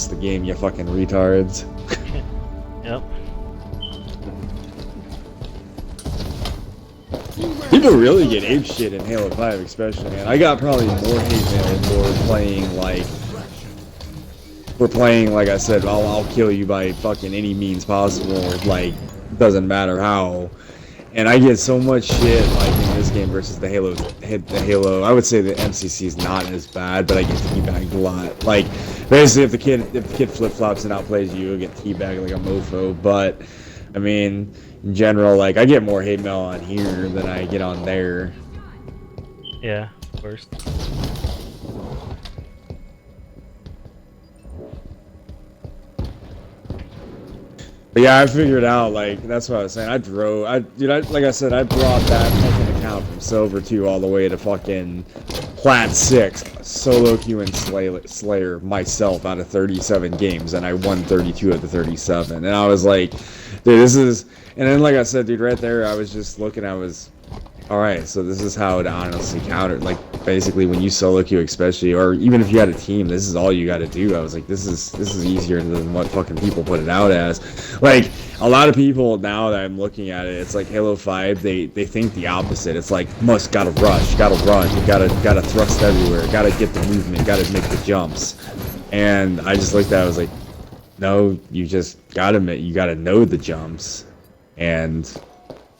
the game, you fucking retards. Yep. People really get ape shit in Halo 5, especially, man. I got probably more hate mail for playing like. We're playing, like I said, I'll kill you by fucking any means possible. Like, doesn't matter how. And I get so much shit like in this game versus the Halo. I would say the MCC is not as bad, but I get teabagged a lot. Like, basically, if the kid flip flops and outplays you, you'll get teabagged like a mofo. But I mean, in general, like I get more hate mail on here than I get on there. Yeah, of course. But yeah, I figured out, like, that's what I was saying. Like I said, I brought that fucking account from Silver 2 all the way to fucking Plat 6, solo queue and Slayer myself out of 37 games, and I won 32 of the 37. And I was like, dude, this is, and then like I said, dude, right there, I was just looking, alright, so this is how to honestly counter, like, basically when you solo queue especially, or even if you had a team, this is all you gotta do. I was like, this is easier than what fucking people put it out as. Like, a lot of people now that I'm looking at it, it's like Halo 5, they think the opposite. It's like, gotta rush, gotta run, gotta thrust everywhere, gotta get the movement, gotta make the jumps. And I just looked at it, I was like, no, you gotta know the jumps. And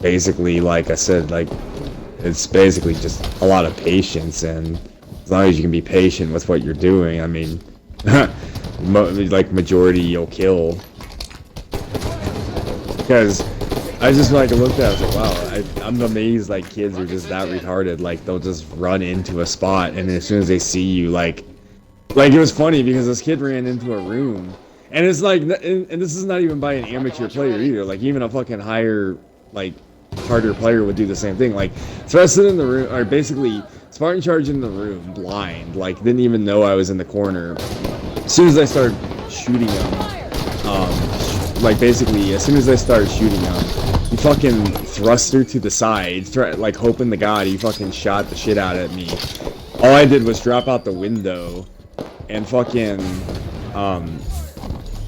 basically, like I said, like, it's basically just a lot of patience, and as long as you can be patient with what you're doing, I mean, like, majority you'll kill. Because I just like looked at it, I was like, wow, I'm amazed, like, kids are just that retarded. Like, they'll just run into a spot, and as soon as they see you, like it was funny because this kid ran into a room, and it's like, and this is not even by an amateur player either, like, even a fucking higher, like, harder player would do the same thing. Like, thrusted in the room, or basically Spartan charge in the room blind, like, didn't even know I was in the corner. As soon as I started shooting him, like, basically as soon as I started shooting him, he fucking thrust her to the side, like, hoping to God he fucking shot the shit out of me. All I did was drop out the window and fucking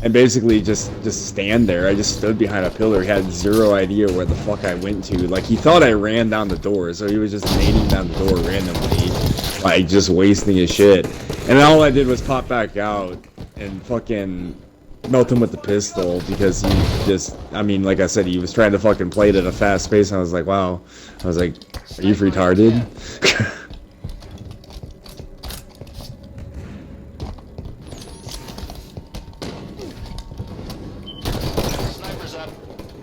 and basically just stand there. I just stood behind a pillar. He had zero idea where the fuck I went to. Like, he thought I ran down the door, so he was just nading down the door randomly, like, just wasting his shit. And then all I did was pop back out and fucking melt him with the pistol, because he just, I mean, like I said, he was trying to fucking play it at a fast pace, and I was like, wow. I was like, are you retarded?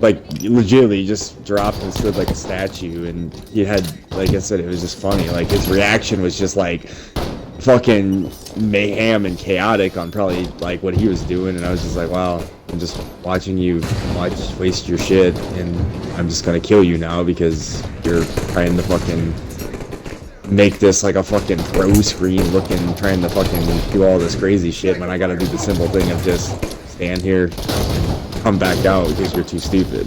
Like, legitimately just dropped and stood like a statue, and he had, like I said, it was just funny. Like, his reaction was just like fucking mayhem and chaotic on probably like what he was doing, and I was just like, wow, I'm just watching you waste your shit, and I'm just gonna kill you now because you're trying to fucking make this like a fucking pro screen looking, trying to fucking do all this crazy shit when I gotta do the simple thing of just stand here, come back out because you're too stupid.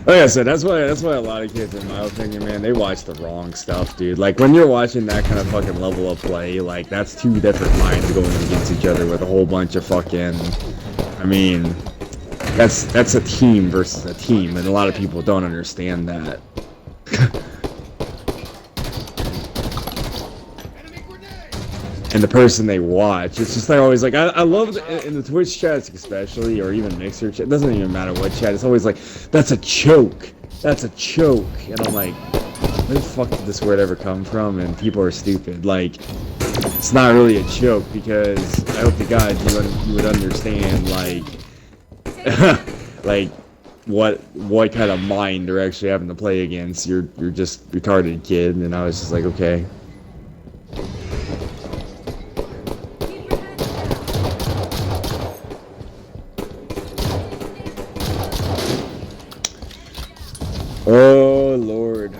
Like I said, that's why a lot of kids, in my opinion, man, they watch the wrong stuff, dude. Like, when you're watching that kind of fucking level of play, like, that's two different minds going against each other with a whole bunch of fucking, I mean, that's a team versus a team, and a lot of people don't understand that. And the person they watch, it's just like always like, I love in the Twitch chats especially, or even Mixer chat, it doesn't even matter what chat, it's always like, that's a choke, that's a choke, and I'm like, where the fuck did this word ever come from? And people are stupid. Like, it's not really a joke, because I hope to God you would understand, like, like, what kind of mind they're actually having to play against. You're just retarded, kid. And I was just like, okay. Oh, Lord.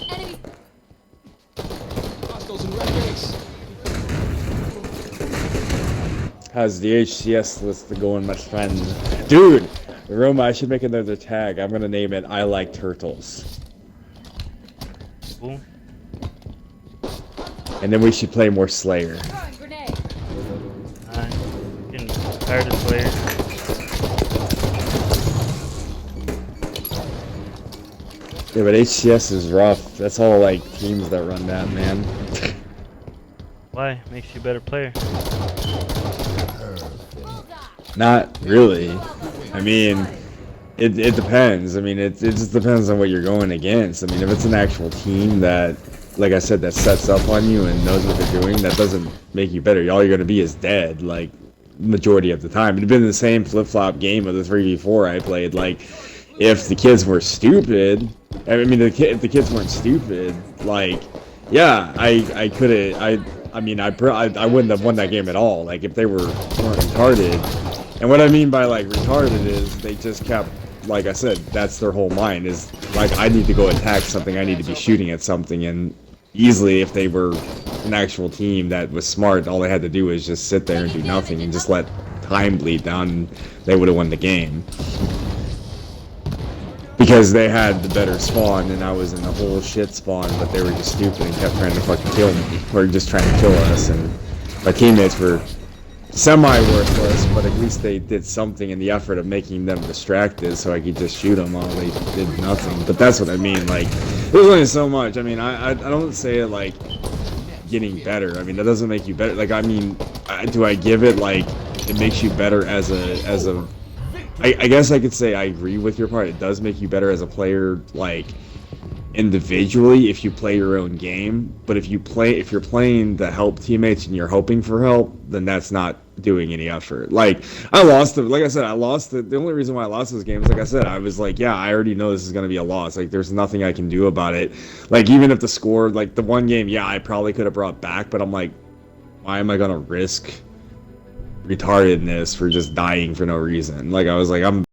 Enemy. How's the HCS list going, my friend? Dude, Roma, I should make another tag. I'm gonna name it I Like Turtles. Cool. And then we should play more Slayer. Getting tired of Slayer. Yeah, but HCS is rough. That's all like teams that run that, man. Why? Makes you a better player. Not really. I mean, it depends. I mean, it just depends on what you're going against. I mean, if it's an actual team that, like I said, that sets up on you and knows what they're doing, that doesn't make you better. All you're gonna be is dead, like majority of the time. It'd been the same flip-flop game of the 3v4 I played. Like, if the kids were stupid, I mean, if the kids weren't stupid, like, yeah, I could have, I mean, I wouldn't have won that game at all. Like, if they weren't retarded. And what I mean by like retarded is they just kept, like I said, that's their whole mind is like, I need to go attack something, I need to be shooting at something. And easily, if they were an actual team that was smart, all they had to do was just sit there and do nothing and just let time bleed down, and they would have won the game. Because they had the better spawn and I was in the whole shit spawn, but they were just stupid and kept trying to fucking kill me, or just trying to kill us, and my teammates were semi-worthless, but at least they did something in the effort of making them distracted so I could just shoot them while they did nothing. But that's what I mean, like, there's only so much. I mean, I don't say it like getting better. I mean, that doesn't make you better. Like, I mean, do I give it like it makes you better as a I guess I could say I agree with your part. It does make you better as a player, like, individually if you play your own game. But if you're playing to help teammates and you're hoping for help, then that's not doing any effort. Like, I lost it. Like I said, I lost it. The only reason why I lost this game is, like I said, I was like, yeah, I already know this is going to be a loss. Like, there's nothing I can do about it. Like, even if the score, like, the one game, yeah, I probably could have brought back, but I'm like, why am I going to risk retardedness for just dying for no reason? Like, I was like, I'm